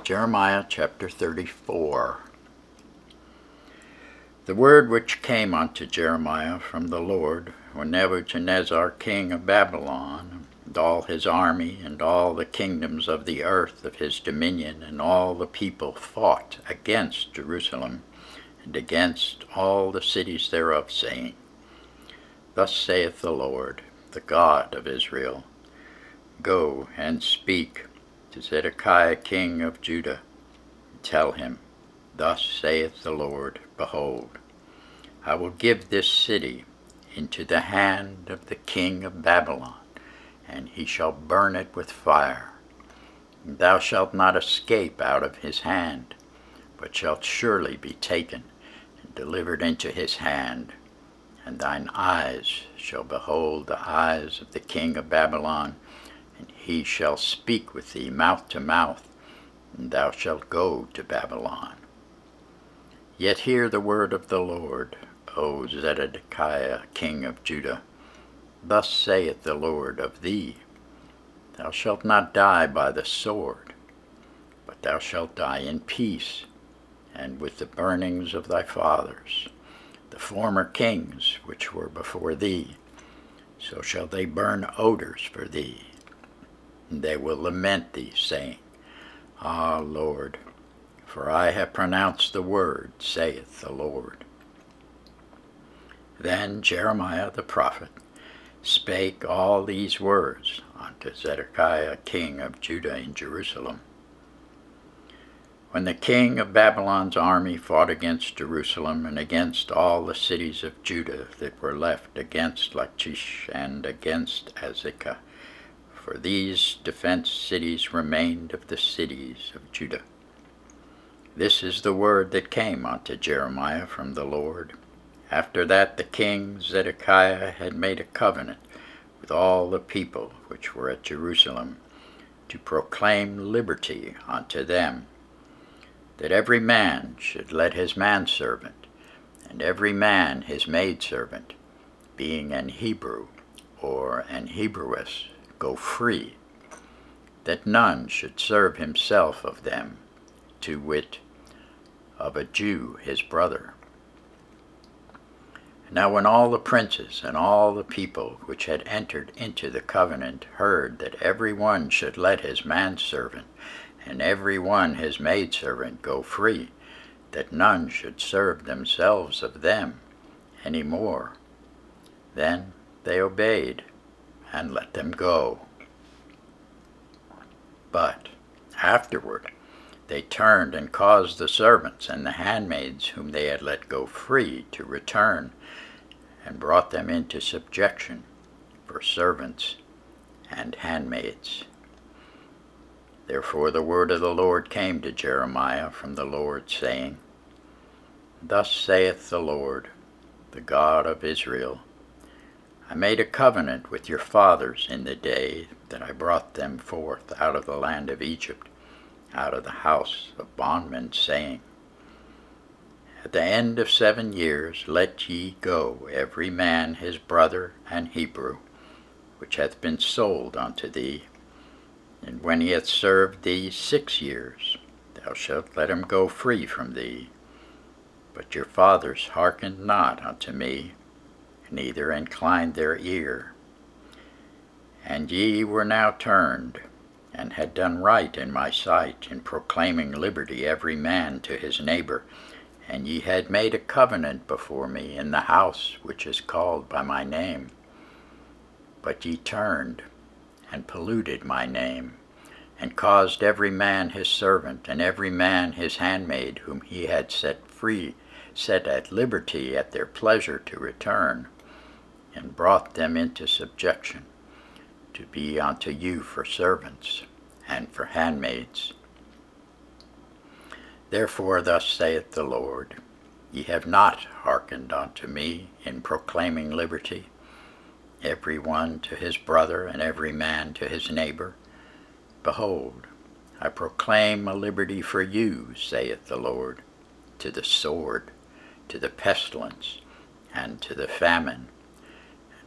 Jeremiah chapter 34. The word which came unto Jeremiah from the Lord, when Nebuchadnezzar king of Babylon, and all his army, and all the kingdoms of the earth of his dominion, and all the people fought against Jerusalem, and against all the cities thereof, saying, Thus saith the Lord, the God of Israel, Go and speak to Zedekiah king of Judah, and tell him, Thus saith the Lord, Behold, I will give this city into the hand of the king of Babylon, and he shall burn it with fire. And thou shalt not escape out of his hand, but shalt surely be taken and delivered into his hand. And thine eyes shall behold the eyes of the king of Babylon, and he shall speak with thee mouth to mouth, and thou shalt go to Babylon. Yet hear the word of the Lord, O Zedekiah king of Judah. Thus saith the Lord of thee, Thou shalt not die by the sword, but thou shalt die in peace, and with the burnings of thy fathers, the former kings which were before thee. So shall they burn odors for thee, and they will lament thee, saying, Ah, Lord, for I have pronounced the word, saith the Lord. Then Jeremiah the prophet spake all these words unto Zedekiah king of Judah in Jerusalem. When the king of Babylon's army fought against Jerusalem and against all the cities of Judah that were left, against Lachish and against Azekah, for these defense cities remained of the cities of Judah. This is the word that came unto Jeremiah from the Lord. After that the king Zedekiah had made a covenant with all the people which were at Jerusalem, to proclaim liberty unto them, that every man should let his manservant, and every man his maidservant, being an Hebrew or an Hebrewess, go free, that none should serve himself of them, to wit, of a Jew his brother. Now when all the princes and all the people which had entered into the covenant heard that every one should let his manservant and every one his maidservant go free, that none should serve themselves of them any more, then they obeyed and let them go. But afterward they turned and caused the servants and the handmaids whom they had let go free to return, and brought them into subjection for servants and handmaids. Therefore the word of the Lord came to Jeremiah from the Lord, saying, Thus saith the Lord, the God of Israel, I made a covenant with your fathers in the day that I brought them forth out of the land of Egypt, out of the house of bondmen, saying, At the end of 7 years let ye go every man his brother and Hebrew, which hath been sold unto thee. And when he hath served thee 6 years, thou shalt let him go free from thee. But your fathers hearkened not unto me, neither inclined their ear. And ye were now turned, and had done right in my sight, in proclaiming liberty every man to his neighbor, and ye had made a covenant before me in the house which is called by my name. But ye turned, and polluted my name, and caused every man his servant, and every man his handmaid, whom he had set free, set at liberty at their pleasure to return, and brought them into subjection, to be unto you for servants and for handmaids. Therefore thus saith the Lord, Ye have not hearkened unto me in proclaiming liberty, every one to his brother and every man to his neighbor. Behold, I proclaim a liberty for you, saith the Lord, to the sword, to the pestilence, and to the famine,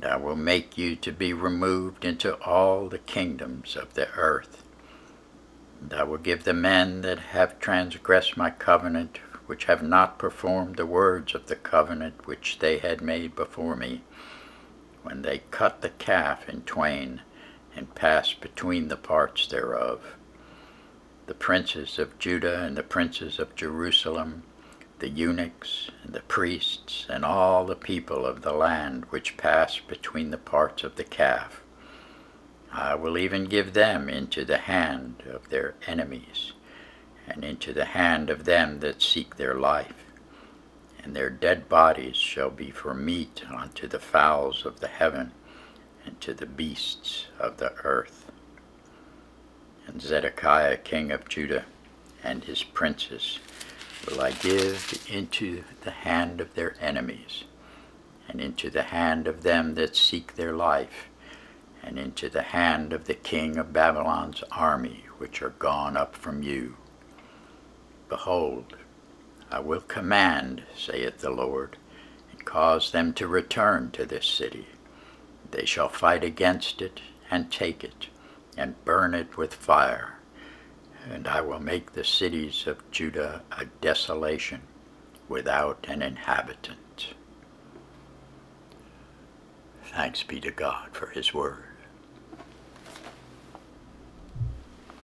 and I will make you to be removed into all the kingdoms of the earth. And I will give the men that have transgressed my covenant, which have not performed the words of the covenant which they had made before me, when they cut the calf in twain, and passed between the parts thereof. The princes of Judah and the princes of Jerusalem, the eunuchs and the priests, and all the people of the land which passed between the parts of the calf, I will even give them into the hand of their enemies, and into the hand of them that seek their life. And their dead bodies shall be for meat unto the fowls of the heaven, and to the beasts of the earth. And Zedekiah king of Judah and his princes will I give into the hand of their enemies, and into the hand of them that seek their life, and into the hand of the king of Babylon's army, which are gone up from you. Behold, I will command, saith the Lord, and cause them to return to this city. They shall fight against it, and take it, and burn it with fire. And I will make the cities of Judah a desolation, without an inhabitant. Thanks be to God for his word.